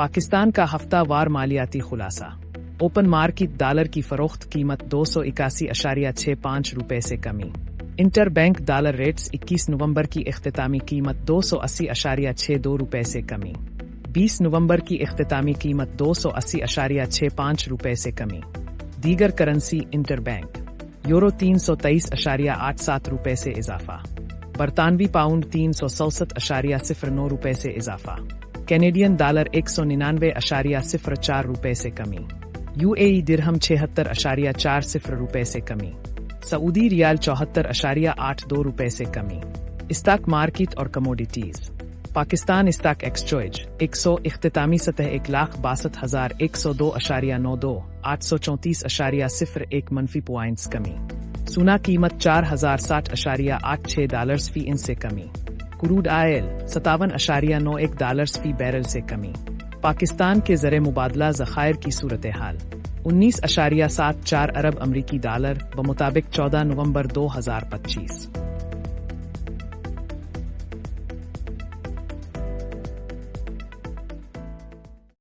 پاکستان کا ہفتہ وار مالیاتی خلاصہ۔ اوپن مارکیٹ ڈالر کی فروخت قیمت 281.65 روپے سے کمی۔ انٹر بینک ڈالر ریٹس 21 نومبر کی اختتامی قیمت 280.62 روپے سے کمی۔ 20 نومبر کی اختتامی قیمت 280.65 روپے سے کمی۔ دیگر کرنسی انٹر بینک یورو 323.87 روپے سے اضافہ۔ برطانوی پاؤنڈ 367.09 روپے سے اضافہ۔ کینیڈین ڈالر 199.04 روپے سے کمی۔ UAE درہم 76.40 روپے سے کمی۔ سعودی ریال 74.82 روپے سے کمی۔ اسٹاک مارکیٹ اور کموڈیٹیز۔ پاکستان اسٹاک ایکسچینج 100 اختتامی سطح 1,62,102.92 834.01 منفی پوائنٹس کمی۔ سونا قیمت 4,060.86 ڈالرز فی انچ سے کمی۔ کروڈ آئل 57.91 ڈالرز فی بیرل سے کمی۔ پاکستان کے زر مبادلہ ذخائر کی صورتحال 19.74 ارب امریکی ڈالر بمطابق 14 نومبر 2025۔